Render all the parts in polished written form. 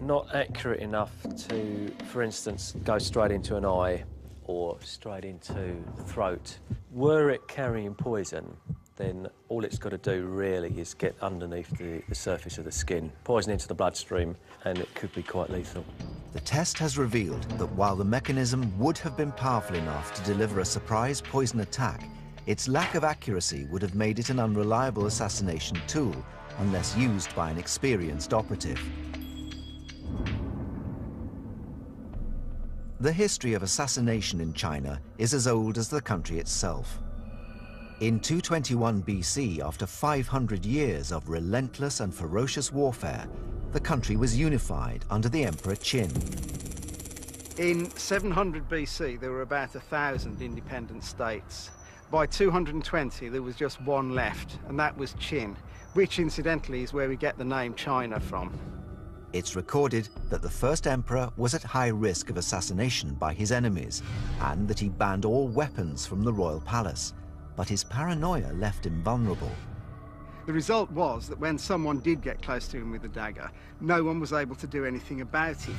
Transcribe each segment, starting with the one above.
not accurate enough to, for instance, go straight into an eye or straight into the throat. Were it carrying poison, then all it's got to do really is get underneath the surface of the skin, poison into the bloodstream, and it could be quite lethal. The test has revealed that while the mechanism would have been powerful enough to deliver a surprise poison attack, its lack of accuracy would have made it an unreliable assassination tool unless used by an experienced operative. The history of assassination in China is as old as the country itself. In 221 BC, after 500 years of relentless and ferocious warfare, the country was unified under the Emperor Qin. In 700 BC, there were about 1,000 independent states. By 220, there was just one left, and that was Qin, which incidentally is where we get the name China from. It's recorded that the first emperor was at high risk of assassination by his enemies, and that he banned all weapons from the royal palace. But his paranoia left him vulnerable. The result was that when someone did get close to him with a dagger, no one was able to do anything about it.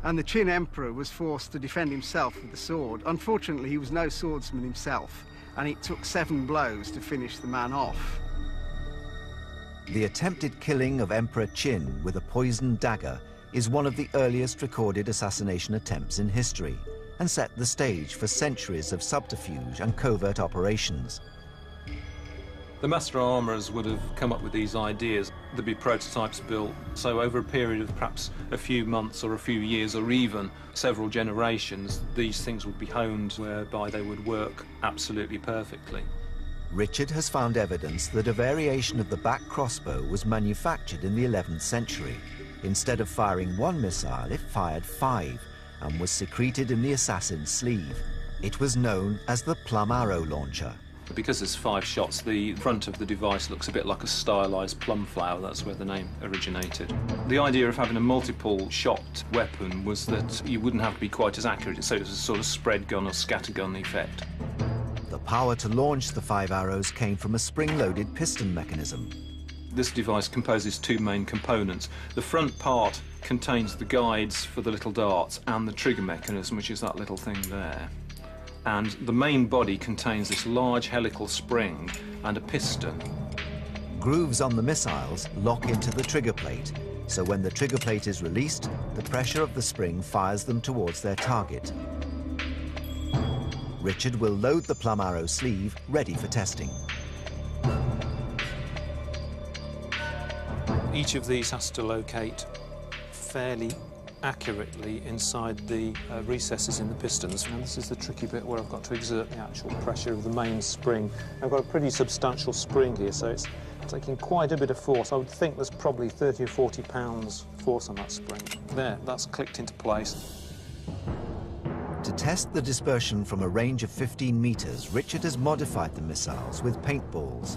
And the Qin emperor was forced to defend himself with the sword. Unfortunately, he was no swordsman himself, and it took 7 blows to finish the man off. The attempted killing of Emperor Qin with a poisoned dagger is one of the earliest recorded assassination attempts in history, and set the stage for centuries of subterfuge and covert operations. The master armourers would have come up with these ideas. There'd be prototypes built, so over a period of perhaps a few months or a few years or even several generations, these things would be honed whereby they would work absolutely perfectly. Richard has found evidence that a variation of the back crossbow was manufactured in the 11th century. Instead of firing 1 missile, it fired 5, and was secreted in the assassin's sleeve. It was known as the plum arrow launcher. Because there's 5 shots, the front of the device looks a bit like a stylized plum flower. That's where the name originated. The idea of having a multiple shot weapon was that you wouldn't have to be quite as accurate, so it was a sort of spread gun or scatter gun effect. The power to launch the 5 arrows came from a spring-loaded piston mechanism. This device composes 2 main components. The front part contains the guides for the little darts and the trigger mechanism, which is that little thing there. And the main body contains this large helical spring and a piston. Grooves on the missiles lock into the trigger plate, so when the trigger plate is released, the pressure of the spring fires them towards their target. Richard will load the plum arrow sleeve, ready for testing. Each of these has to locate fairly accurately inside the recesses in the pistons. And this is the tricky bit where I've got to exert the actual pressure of the main spring. I've got a pretty substantial spring here, so it's taking quite a bit of force. I would think there's probably 30 or 40 pounds force on that spring. There, that's clicked into place. To test the dispersion from a range of 15 meters, Richard has modified the missiles with paintballs.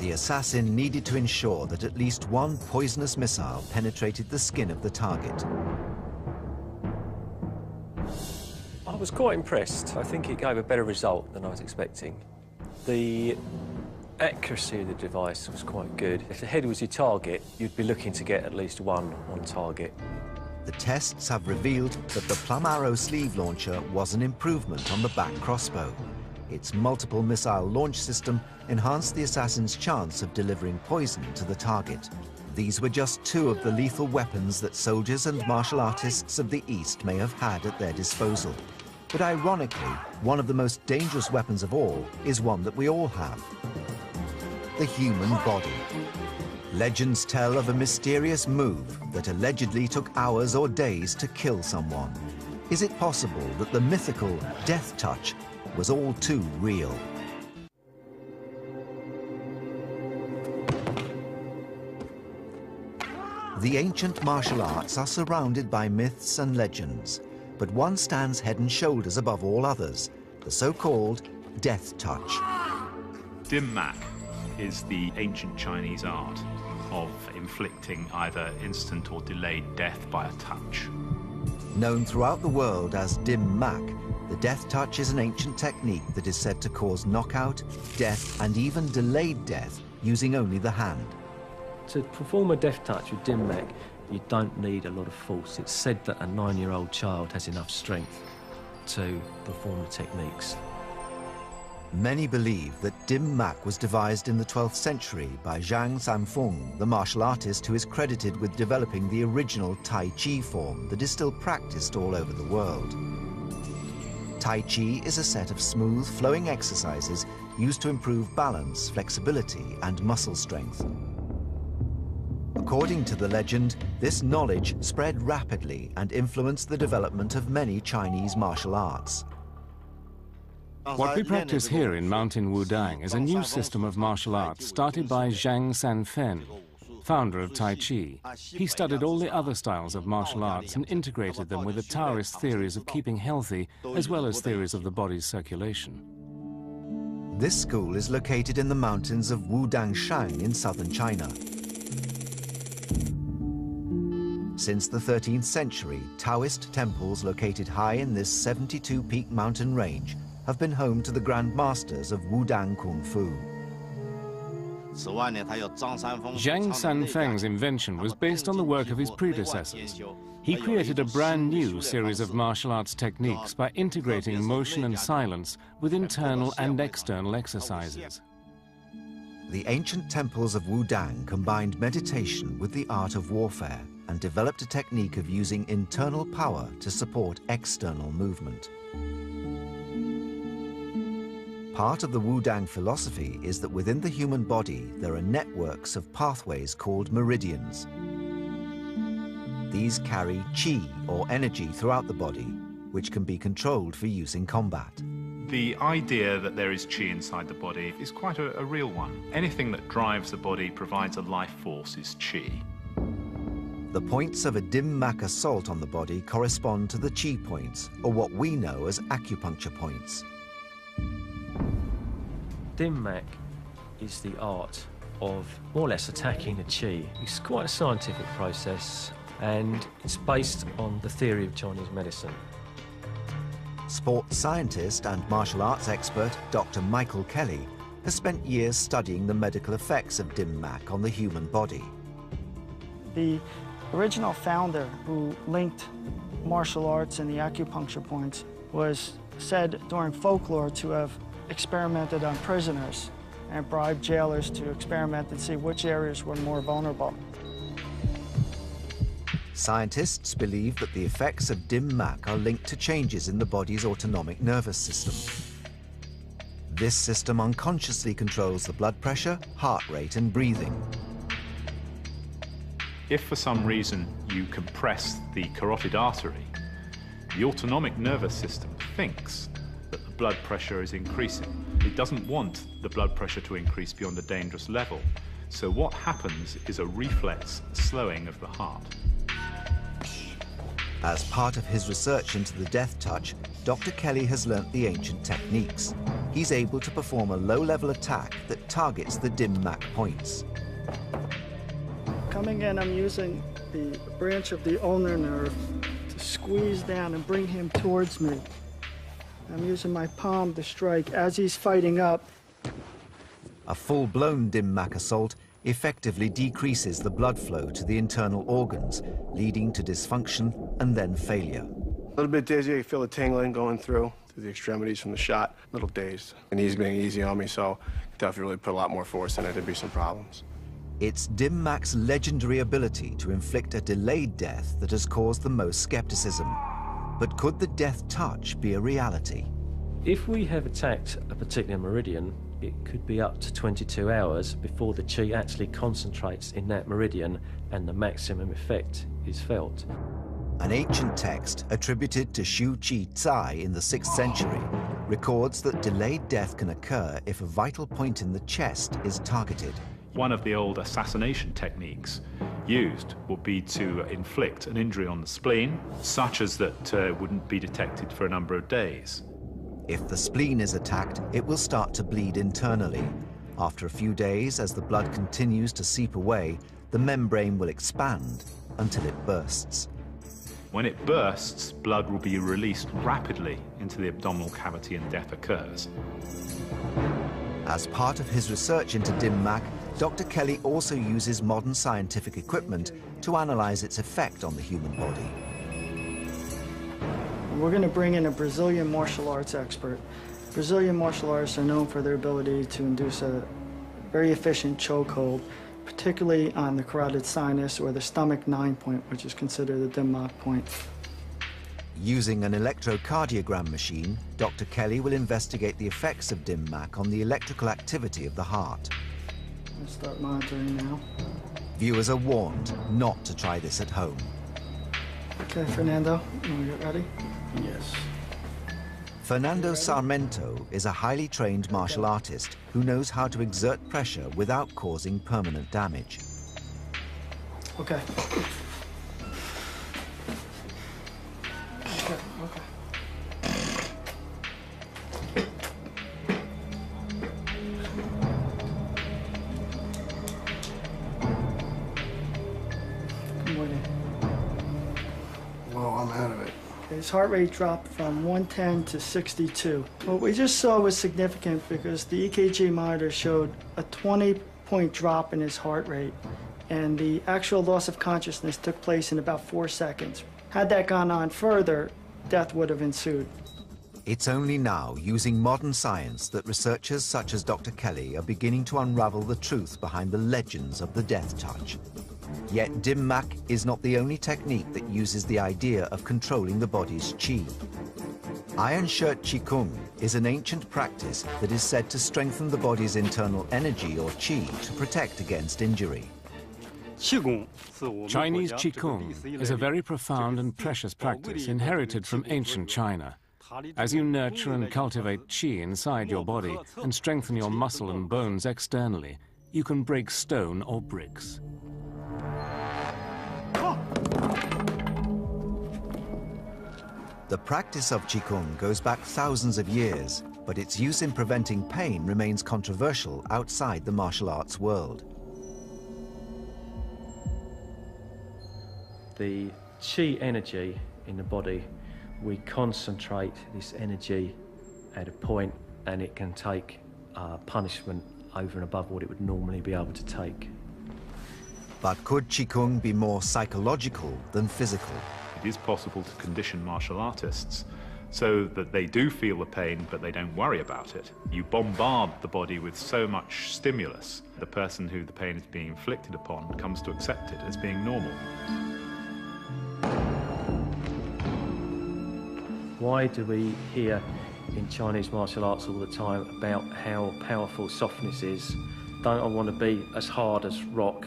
The assassin needed to ensure that at least one poisonous missile penetrated the skin of the target. I was quite impressed. I think it gave a better result than I was expecting. The accuracy of the device was quite good. If the head was your target, you'd be looking to get at least one on target. The tests have revealed that the plum arrow sleeve launcher was an improvement on the back crossbow. Its multiple missile launch system enhanced the assassin's chance of delivering poison to the target. These were just 2 of the lethal weapons that soldiers and martial artists of the East may have had at their disposal. But ironically, one of the most dangerous weapons of all is one that we all have: the human body. Legends tell of a mysterious move that allegedly took hours or days to kill someone. Is it possible that the mythical death touch was all too real? The ancient martial arts are surrounded by myths and legends, but one stands head and shoulders above all others: the so-called death touch. Dim mak is the ancient Chinese art. of inflicting either instant or delayed death by a touch. Known throughout the world as dim mak, the death touch is an ancient technique that is said to cause knockout, death, and even delayed death using only the hand. To perform a death touch with dim mak, you don't need a lot of force. It's said that a 9-year-old child has enough strength to perform the techniques. Many believe that dim mak was devised in the 12th century by Zhang Sanfeng, the martial artist who is credited with developing the original Tai Chi form that is still practiced all over the world. Tai Chi is a set of smooth, flowing exercises used to improve balance, flexibility, and muscle strength. According to the legend, this knowledge spread rapidly and influenced the development of many Chinese martial arts. What we practice here in Mountain Wudang is a new system of martial arts started by Zhang Sanfen, founder of Tai Chi. He studied all the other styles of martial arts and integrated them with the Taoist theories of keeping healthy, as well as theories of the body's circulation. This school is located in the mountains of Wudangshan in southern China. Since the 13th century, Taoist temples located high in this 72-peak mountain range have been home to the Grand Masters of Wudang Kung Fu. Zhang Sanfeng's invention was based on the work of his predecessors. He created a brand new series of martial arts techniques by integrating motion and silence with internal and external exercises. The ancient temples of Wudang combined meditation with the art of warfare and developed a technique of using internal power to support external movement. Part of the Wudang philosophy is that within the human body there are networks of pathways called meridians. These carry qi, or energy, throughout the body, which can be controlled for use in combat. The idea that there is qi inside the body is quite a real one. Anything that drives the body, provides a life force, is qi. The points of a dim mak assault on the body correspond to the qi points, or what we know as acupuncture points. Dim mak is the art of more or less attacking the qi. It's quite a scientific process, and it's based on the theory of Chinese medicine. Sports scientist and martial arts expert Dr. Michael Kelly has spent years studying the medical effects of dim mak on the human body. The original founder who linked martial arts and the acupuncture points was said during folklore to have experimented on prisoners and bribed jailers to experiment and see which areas were more vulnerable. Scientists believe that the effects of dim mak are linked to changes in the body's autonomic nervous system. This system unconsciously controls the blood pressure, heart rate, and breathing. If for some reason you compress the carotid artery, the autonomic nervous system thinks that the blood pressure is increasing. It doesn't want the blood pressure to increase beyond a dangerous level. So what happens is a reflex slowing of the heart. As part of his research into the death touch, Dr. Kelly has learnt the ancient techniques. He's able to perform a low-level attack that targets the dim mak points. Coming in, I'm using the branch of the ulnar nerve to squeeze down and bring him towards me. I'm using my palm to strike as he's fighting up. A full-blown dim mak assault effectively decreases the blood flow to the internal organs, leading to dysfunction and then failure. A little bit dizzy, I feel the tingling going through the extremities from the shot, a little dazed. And he's being easy on me, so definitely really put a lot more force in it, there'd be some problems. It's dim mak's legendary ability to inflict a delayed death that has caused the most skepticism. But could the death touch be a reality? If we have attacked a particular meridian, it could be up to 22 hours before the qi actually concentrates in that meridian and the maximum effect is felt. An ancient text attributed to Xu Chi Zai in the 6th century records that delayed death can occur if a vital point in the chest is targeted. One of the old assassination techniques used would be to inflict an injury on the spleen, such as that wouldn't be detected for a number of days. If the spleen is attacked, it will start to bleed internally. After a few days, as the blood continues to seep away, the membrane will expand until it bursts. When it bursts, blood will be released rapidly into the abdominal cavity and death occurs. As part of his research into dim mak, Dr. Kelly also uses modern scientific equipment to analyze its effect on the human body. We're going to bring in a Brazilian martial arts expert. Brazilian martial artists are known for their ability to induce a very efficient chokehold, particularly on the carotid sinus or the stomach 9 point, which is considered the dim mak point. Using an electrocardiogram machine, Dr. Kelly will investigate the effects of dim mak on the electrical activity of the heart. Let's start monitoring now. Viewers are warned not to try this at home. Okay, Fernando, you want to get ready? Yes. Fernando Sarmento is a highly trained martial artist who knows how to exert pressure without causing permanent damage. Okay. Okay. Good morning. Well, I'm out of it. His heart rate dropped from 110 to 62. What we just saw was significant because the EKG monitor showed a 20-point drop in his heart rate, and the actual loss of consciousness took place in about 4 seconds. Had that gone on further, death would have ensued. It's only now, using modern science, that researchers such as Dr. Kelly are beginning to unravel the truth behind the legends of the death touch. Yet dim mak is not the only technique that uses the idea of controlling the body's qi. Iron shirt qigong is an ancient practice that is said to strengthen the body's internal energy or qi to protect against injury. Chinese Qigong is a very profound and precious practice inherited from ancient China. As you nurture and cultivate qi inside your body and strengthen your muscle and bones externally, you can break stone or bricks. The practice of Qigong goes back thousands of years, but its use in preventing pain remains controversial outside the martial arts world. The qi energy in the body, we concentrate this energy at a point and it can take punishment over and above what it would normally be able to take. But could Qigong be more psychological than physical? It is possible to condition martial artists so that they do feel the pain, but they don't worry about it. You bombard the body with so much stimulus, the person who the pain is being inflicted upon comes to accept it as being normal. Why do we hear in Chinese martial arts all the time about how powerful softness is? Don't I want to be as hard as rock?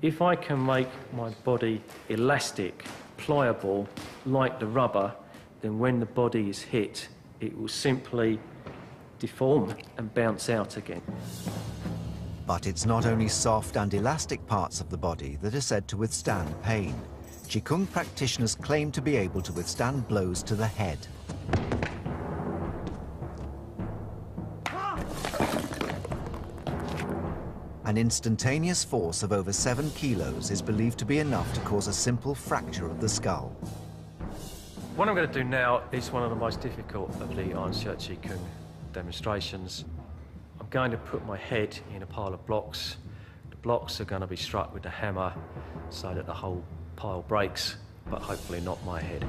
If I can make my body elastic, pliable, like the rubber, then when the body is hit, it will simply deform and bounce out again. But it's not only soft and elastic parts of the body that are said to withstand pain. Qigong practitioners claim to be able to withstand blows to the head. An instantaneous force of over 7 kilos is believed to be enough to cause a simple fracture of the skull. What I'm going to do now is one of the most difficult of the Iron Shirt Qigong demonstrations. I'm going to put my head in a pile of blocks. The blocks are going to be struck with the hammer so that the whole pile breaks, but hopefully not my head.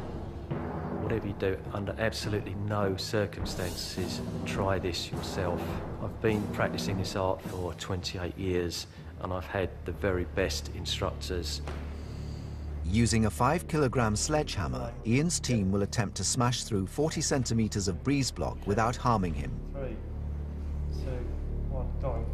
Whatever you do, under absolutely no circumstances, try this yourself. I've been practicing this art for 28 years, and I've had the very best instructors. Using a 5-kilogram sledgehammer, Ian's team will attempt to smash through 40 centimeters of breeze block without harming him. 3, 2, 1, go.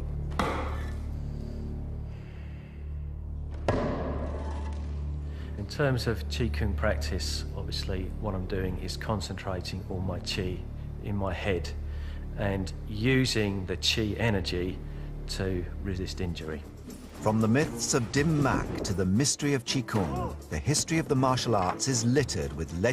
In terms of Qigong practice, obviously what I'm doing is concentrating all my Qi in my head and using the Qi energy to resist injury. From the myths of dim mak to the mystery of Qigong, the history of the martial arts is littered with legends.